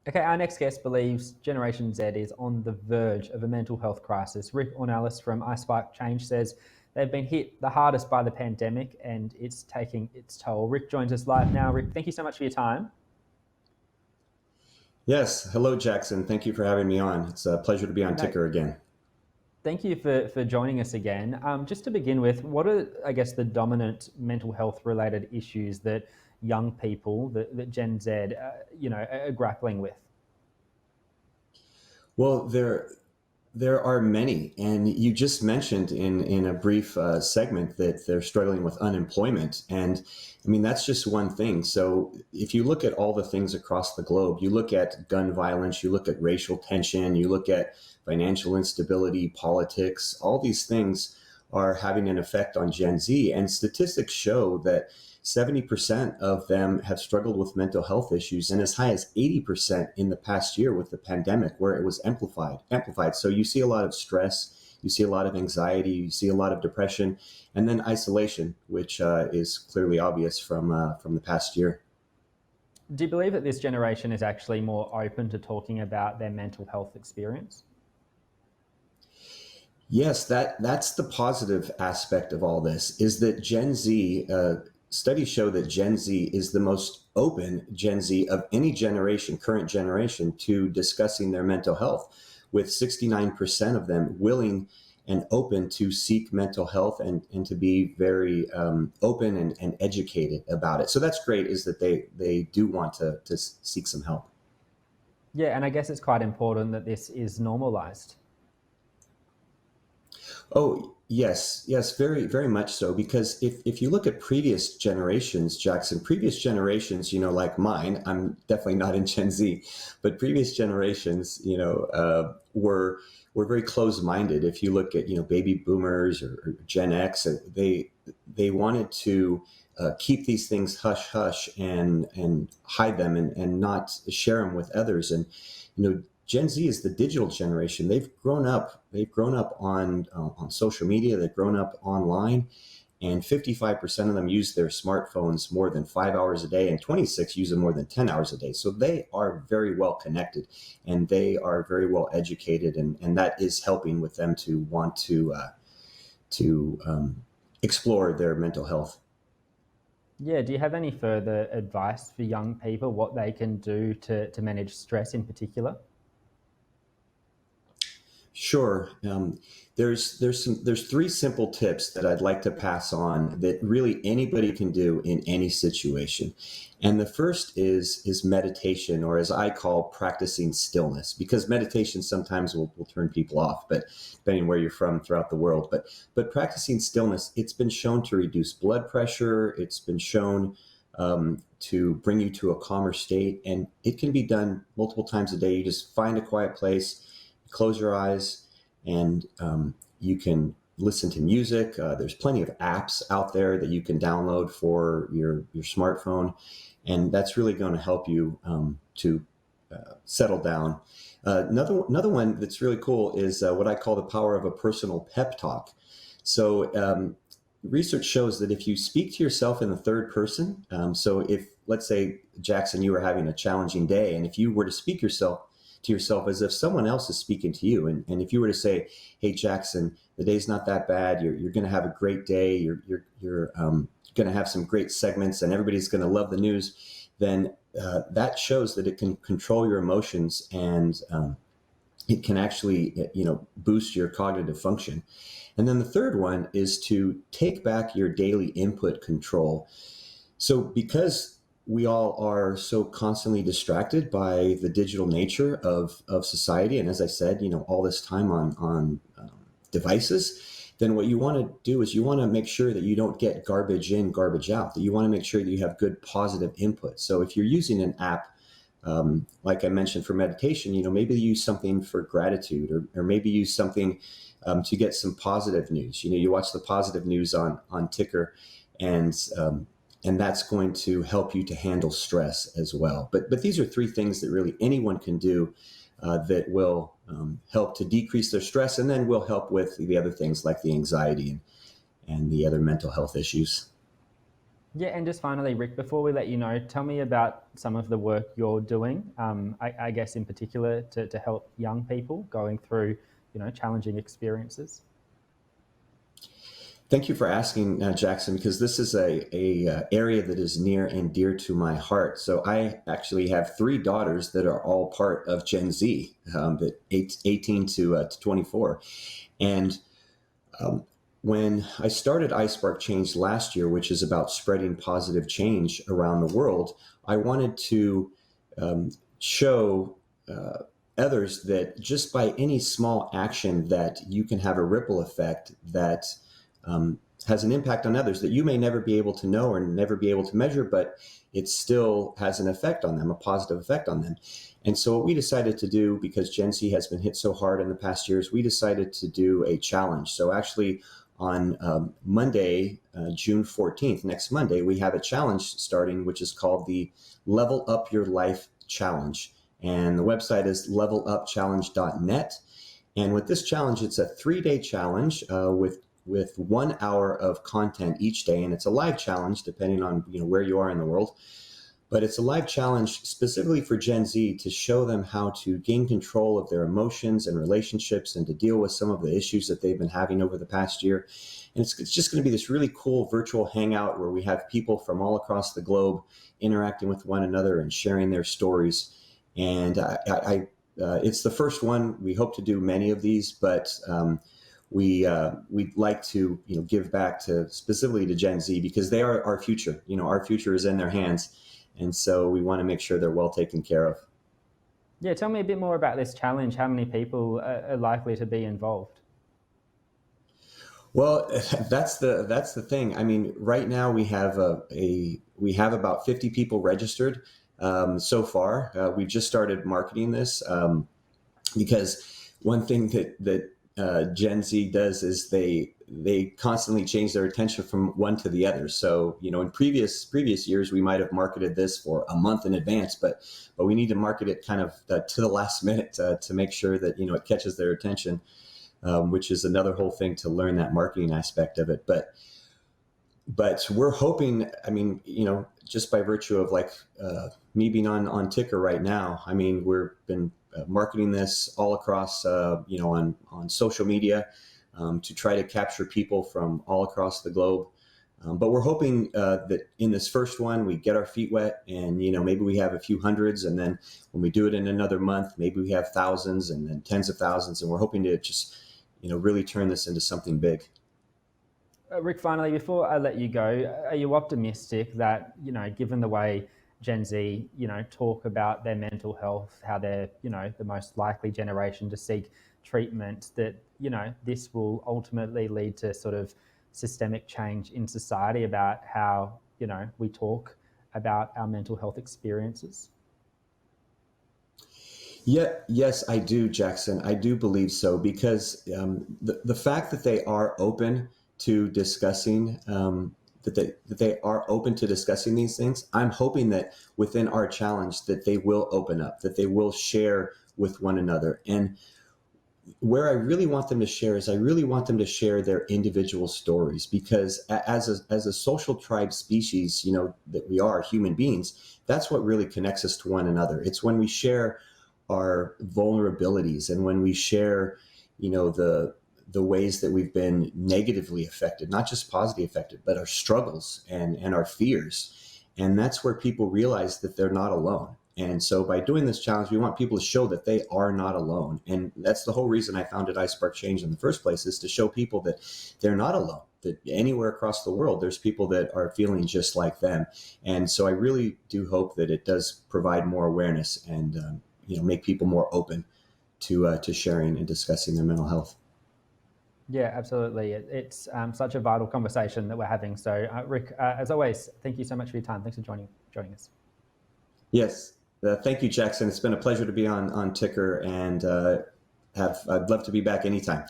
Okay, our next guest believes Generation Z is on the verge of a mental health crisis. Rick Ornelas from iSpark Change says they've been hit the hardest by the pandemic and it's taking its toll. Rick joins us live now. Rick, thank you so much for your time. Yes. Hello, Jackson. Thank you for having me on. It's a pleasure to be on No, Ticker again. thank you for joining us again. Just to begin with, what are, I guess, the dominant mental health related issues that young people, that Gen Z, are grappling with? Well, there are many, and you just mentioned in a brief segment that they're struggling with unemployment, and I mean that's just one thing. So if you look at all the things across the globe, you look at gun violence, you look at racial tension, you look at financial instability, politics, all these things are having an effect on Gen Z, and statistics show that 70% of them have struggled with mental health issues, and as high as 80% in the past year with the pandemic, where it was amplified. So you see a lot of stress, you see a lot of anxiety, you see a lot of depression, and then isolation, which is clearly obvious from the past year. Do you believe that this generation is actually more open to talking about their mental health experience? Yes, that's the positive aspect of all this is that Gen Z studies show that Gen Z is the most open Gen Z of any generation, current generation, to discussing their mental health, with 69% of them willing and open to seek mental health and to be very open and educated about it. So that's great, is that they do want to seek some help. Yeah, and I guess it's quite important that this is normalized. Oh, yes, yes, very, very much so. Because if you look at previous generations, Jackson, previous generations, like mine, I'm definitely not in Gen Z, but previous generations, were very closed-minded. If you look at, baby boomers or Gen X, they wanted to keep these things hush hush and hide them and not share them with others. And Gen Z is the digital generation. They've grown up. They've grown up on social media. They've grown up online, and 55% of them use their smartphones more than 5 hours a day, and 26 use them more than 10 hours a day. So they are very well connected, and they are very well educated, and that is helping with them to want to explore their mental health. Yeah, do you have any further advice for young people, what they can do to manage stress in particular? Sure. There's three simple tips that I'd like to pass on that really anybody can do in any situation. And the first is meditation, or as I call, practicing stillness, because meditation sometimes will turn people off, but depending where you're from throughout the world. But practicing stillness, it's been shown to reduce blood pressure. It's been shown to bring you to a calmer state, and it can be done multiple times a day. You just find a quiet place, close your eyes, and you can listen to music. There's plenty of apps out there that you can download for your smartphone, and that's really going to help you to settle down. Another one that's really cool is what I call the power of a personal pep talk. So research shows that if you speak to yourself in the third person, so if, let's say, Jackson, you were having a challenging day, and if you were to speak to yourself as if someone else is speaking to you, and if you were to say, "Hey, Jackson, the day's not that bad. You're going to have a great day. You're going to have some great segments, and everybody's going to love the news," then that shows that it can control your emotions, and it can actually boost your cognitive function. And then the third one is to take back your daily input control. So because we all are so constantly distracted by the digital nature of society, and as I said, all this time on devices, then what you want to do is you want to make sure that you don't get garbage in, garbage out, that you want to make sure that you have good positive input. So if you're using an app, like I mentioned, for meditation, maybe use something for gratitude, or maybe use something to get some positive news. You watch the positive news on Ticker, and and that's going to help you to handle stress as well. But these are three things that really anyone can do that will help to decrease their stress, and then will help with the other things like the anxiety and the other mental health issues. Yeah, and just finally, Rick, before we let you know, tell me about some of the work you're doing. I guess in particular to help young people going through, challenging experiences. Thank you for asking, Jackson, because this is a area that is near and dear to my heart. So I actually have three daughters that are all part of Gen Z, that 18 to 24. And um, when I started iSpark Change last year, which is about spreading positive change around the world, I wanted to show others that just by any small action that you can have a ripple effect that has an impact on others that you may never be able to know or never be able to measure, but it still has an effect on them, a positive effect on them. And so what we decided to do, because Gen Z has been hit so hard in the past years, we decided to do a challenge. So actually on Monday, June 14th, next Monday, we have a challenge starting, which is called the Level Up Your Life Challenge. And the website is levelupchallenge.net. And with this challenge, it's a 3-day challenge with 1 hour of content each day, and it's a live challenge depending on where you are in the world. But it's a live challenge specifically for Gen Z to show them how to gain control of their emotions and relationships and to deal with some of the issues that they've been having over the past year. And it's just going to be this really cool virtual hangout where we have people from all across the globe interacting with one another and sharing their stories. And it's the first one. We hope to do many of these, but we'd like to give back to specifically to Gen Z because they are our future. Our future is in their hands. And so we want to make sure they're well taken care of. Yeah, tell me a bit more about this challenge. How many people are likely to be involved? Well, that's the thing. I mean, right now we have we have about 50 people registered so far. We've just started marketing this because one thing that Gen Z does is they constantly change their attention from one to the other. So, in previous years, we might have marketed this for a month in advance, but we need to market it kind of to the last minute to make sure that, it catches their attention, which is another whole thing to learn that marketing aspect of it. But we're hoping, I mean, just by virtue of me being on Ticker right now, I mean, we've been marketing this all across, on social media to try to capture people from all across the globe. But we're hoping that in this first one, we get our feet wet and, maybe we have a few hundreds. And then when we do it in another month, maybe we have thousands and then tens of thousands. And we're hoping to just, really turn this into something big. Rick, finally, before I let you go, are you optimistic that, given the way Gen Z, talk about their mental health, how they're, the most likely generation to seek treatment, that, this will ultimately lead to sort of systemic change in society about how, we talk about our mental health experiences? Yeah, yes, I do, Jackson. I do believe so because the fact that they are open to discussing that they are open to discussing these things. I'm hoping that within our challenge that they will open up, that they will share with one another. And where I really want them to share is I really want them to share their individual stories because as a social tribe species, that we are human beings, that's what really connects us to one another. It's when we share our vulnerabilities and when we share, the ways that we've been negatively affected, not just positively affected, but our struggles and our fears. And that's where people realize that they're not alone. And so by doing this challenge, we want people to show that they are not alone. And that's the whole reason I founded iSpark Change in the first place, is to show people that they're not alone, that anywhere across the world, there's people that are feeling just like them. And so I really do hope that it does provide more awareness and, make people more open to sharing and discussing their mental health. Yeah, absolutely. It's such a vital conversation that we're having. So, Rick, as always, thank you so much for your time. Thanks for joining us. Yes. Thank you, Jackson. It's been a pleasure to be on Ticker and I'd love to be back anytime.